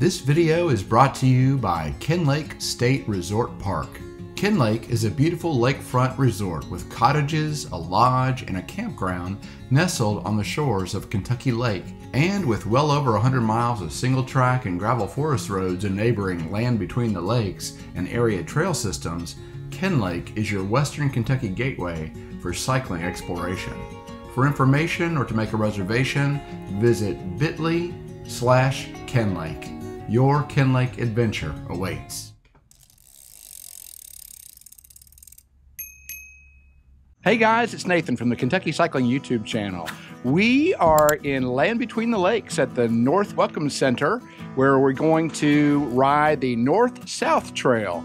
This video is brought to you by Kentukcy Lake State Resort Park. Kentukcy Lake is a beautiful lakefront resort with cottages, a lodge, and a campground nestled on the shores of Kentukcy Lake. And with well over 100 miles of single track and gravel forest roads and neighboring land between the lakes and area trail systems, Kentukcy Lake is your western Kentucky gateway for cycling exploration. For information or to make a reservation, visit bit.ly/Kentukcy Lake. Your Kentukcy Lake adventure awaits. Hey guys, it's Nathan from the Kentucky Cycling YouTube channel. We are in Land Between the Lakes at the North Welcome Center, where we're going to ride the North-South Trail.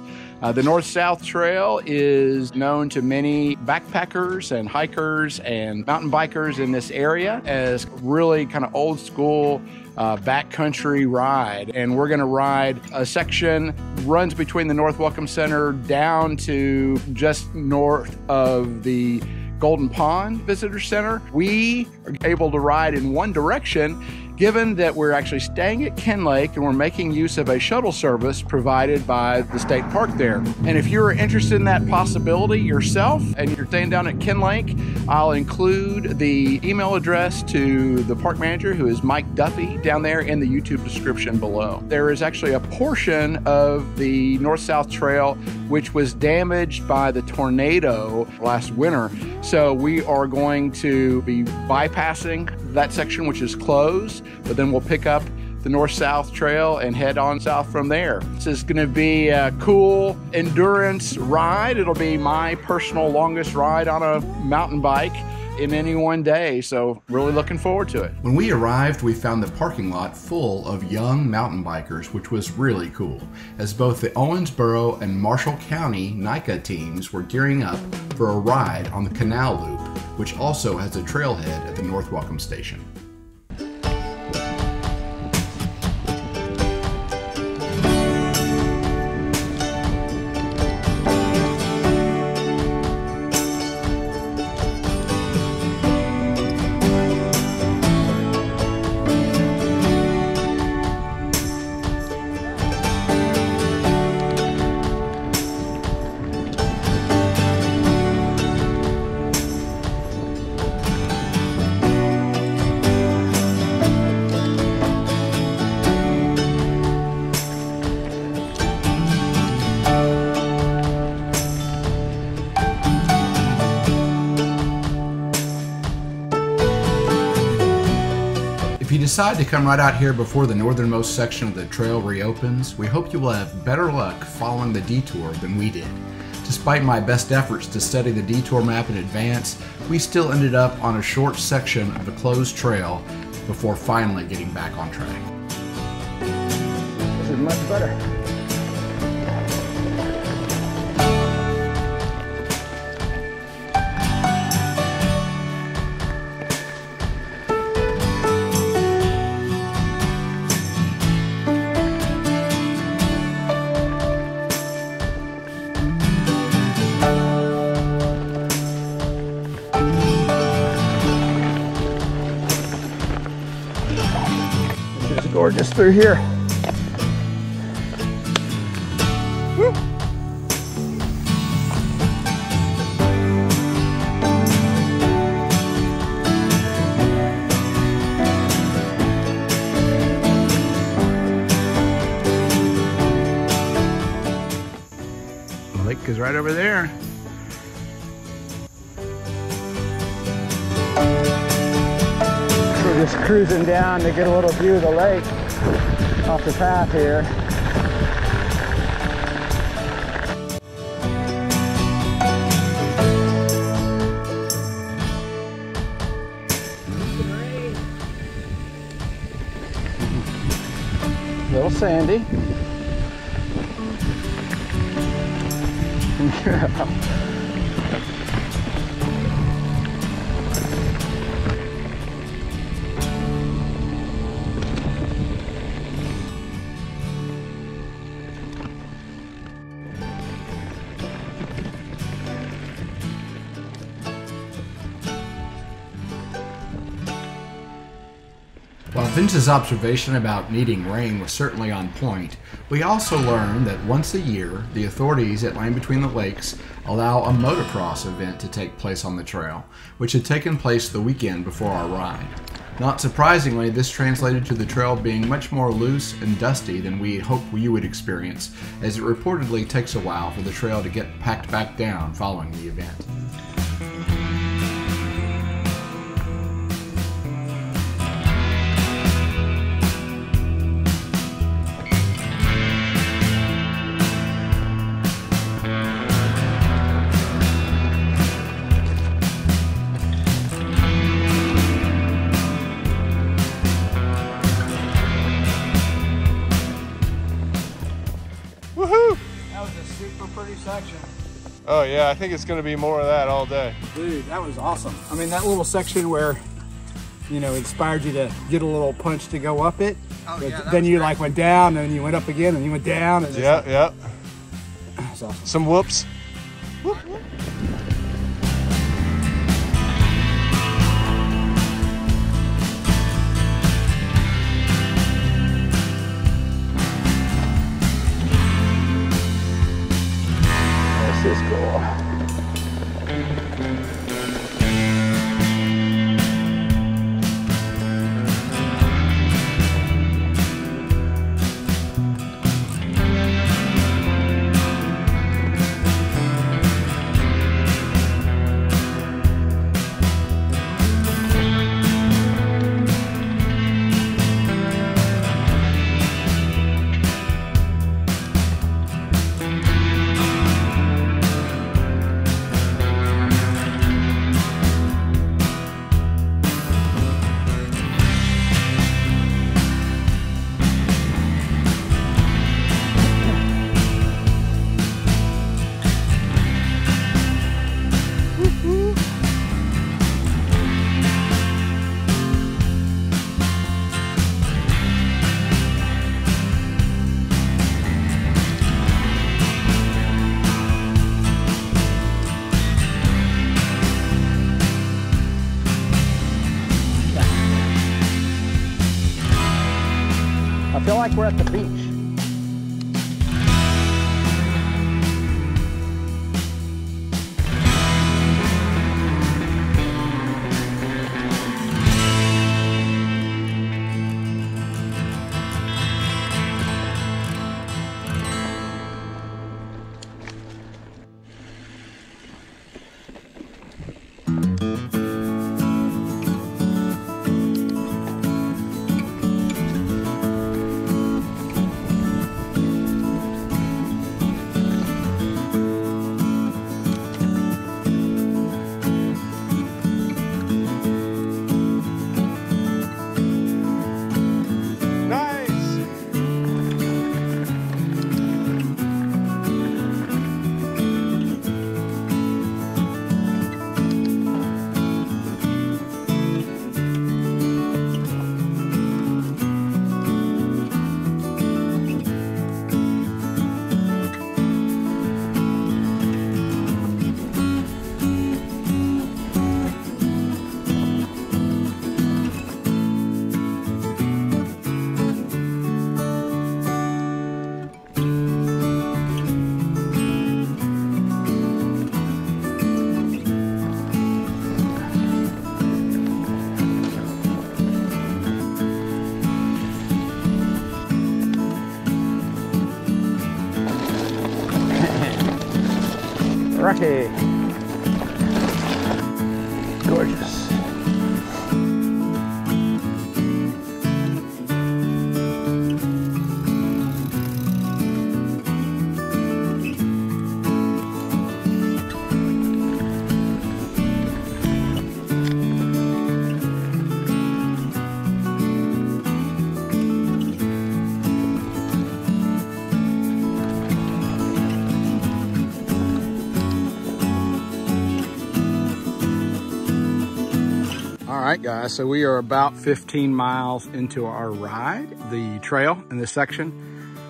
The North-South Trail is known to many backpackers and hikers and mountain bikers in this area as really kind of old school backcountry ride. And we're going to ride a section runs between the North Welcome Center down to just north of the Golden Pond Visitor Center. We are able to ride in one direction given that we're actually staying at Kentukcy Lake and we're making use of a shuttle service provided by the state park there. And if you're interested in that possibility yourself and you're staying down at Kentukcy Lake, I'll include the email address to the park manager, who is Mike Duffy, down there in the YouTube description below. There is actually a portion of the North-South Trail which was damaged by the tornado last winter. So we are going to be bypassing that section which is closed, but then we'll pick up the North-South Trail and head on south from there. This is going to be a cool endurance ride. It'll be my personal longest ride on a mountain bike in any one day, so really looking forward to it. When we arrived, we found the parking lot full of young mountain bikers, which was really cool, as both the Owensboro and Marshall County NICA teams were gearing up for a ride on the Canal Loop, which also has a trailhead at the North Welcome Station. If you decide to come right out here before the northernmost section of the trail reopens, we hope you will have better luck following the detour than we did. Despite my best efforts to study the detour map in advance, we still ended up on a short section of the closed trail before finally getting back on track. This is much better. Gorgeous through here. Woo. The lake is right over there. We're just cruising down to get a little view of the lake off the path here. Little sandy. Vince's observation about needing rain was certainly on point. We also learned that once a year, the authorities at Land Between the Lakes allow a motocross event to take place on the trail, which had taken place the weekend before our ride. Not surprisingly, this translated to the trail being much more loose and dusty than we had hoped you would experience, as it reportedly takes a while for the trail to get packed back down following the event. Woohoo! That was a super pretty section. Oh yeah, I think it's gonna be more of that all day. Dude, that was awesome. I mean, that little section where, you know, inspired you to get a little punch to go up it. Oh, but yeah, then you like went down and then you went up again and you went down. And yeah, like, yeah. That's awesome. Some whoops. Whoop, whoop. This is cool. I feel like we're at the beach. Rocky. Gorgeous. All right, guys, so we are about 15 miles into our ride. The trail in this section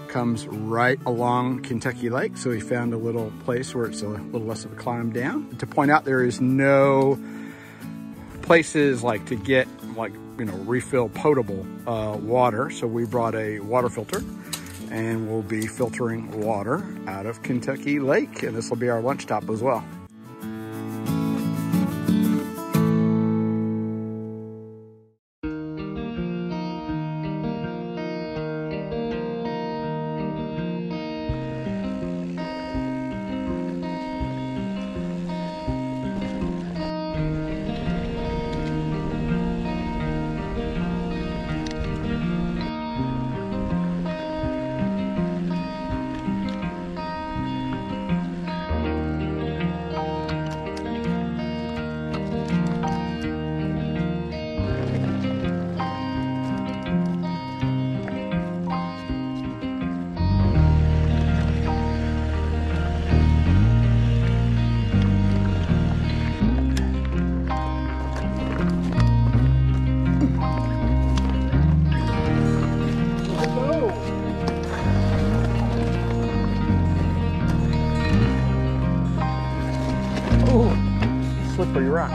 comes right along Kentucky Lake, so we found a little place where it's a little less of a climb down. To point out, there is no places like to get refill potable water. So we brought a water filter, and we'll be filtering water out of Kentucky Lake, and this will be our lunch stop as well. Slippery rock.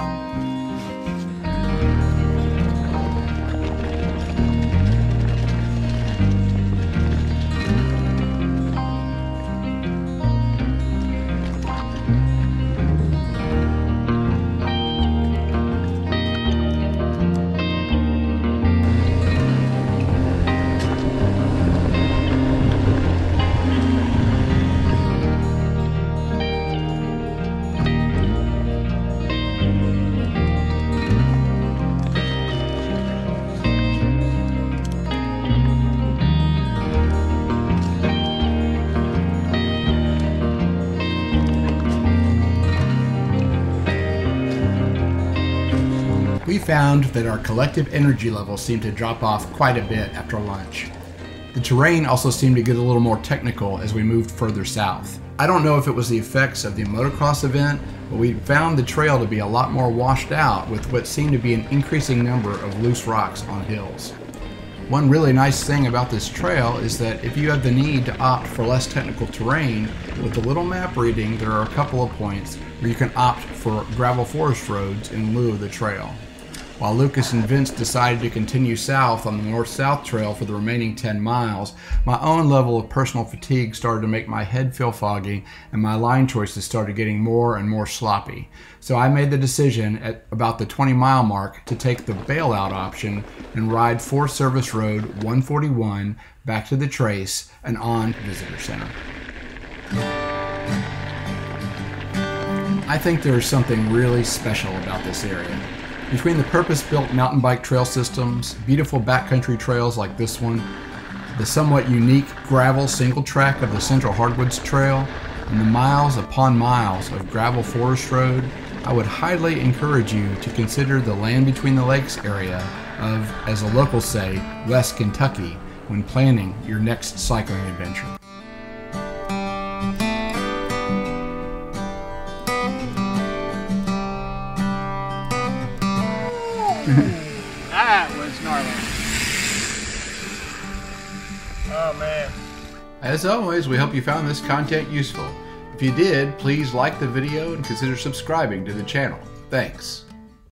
We found that our collective energy levels seemed to drop off quite a bit after lunch. The terrain also seemed to get a little more technical as we moved further south. I don't know if it was the effects of the motocross event, but we found the trail to be a lot more washed out with what seemed to be an increasing number of loose rocks on hills. One really nice thing about this trail is that if you have the need to opt for less technical terrain, with the little map reading there are a couple of points where you can opt for gravel forest roads in lieu of the trail. While Lucas and Vince decided to continue south on the north-south trail for the remaining 10 miles, my own level of personal fatigue started to make my head feel foggy and my line choices started getting more and more sloppy. So I made the decision at about the 20-mile mark to take the bailout option and ride Forest Service Road 141 back to the trace and on to Visitor Center. I think there is something really special about this area. Between the purpose-built mountain bike trail systems, beautiful backcountry trails like this one, the somewhat unique gravel single track of the Central Hardwoods Trail, and the miles upon miles of gravel forest road, I would highly encourage you to consider the Land Between the Lakes area of, as the locals say, West Kentucky when planning your next cycling adventure. That was gnarly. Oh man. As always, we hope you found this content useful. If you did, please like the video and consider subscribing to the channel. Thanks.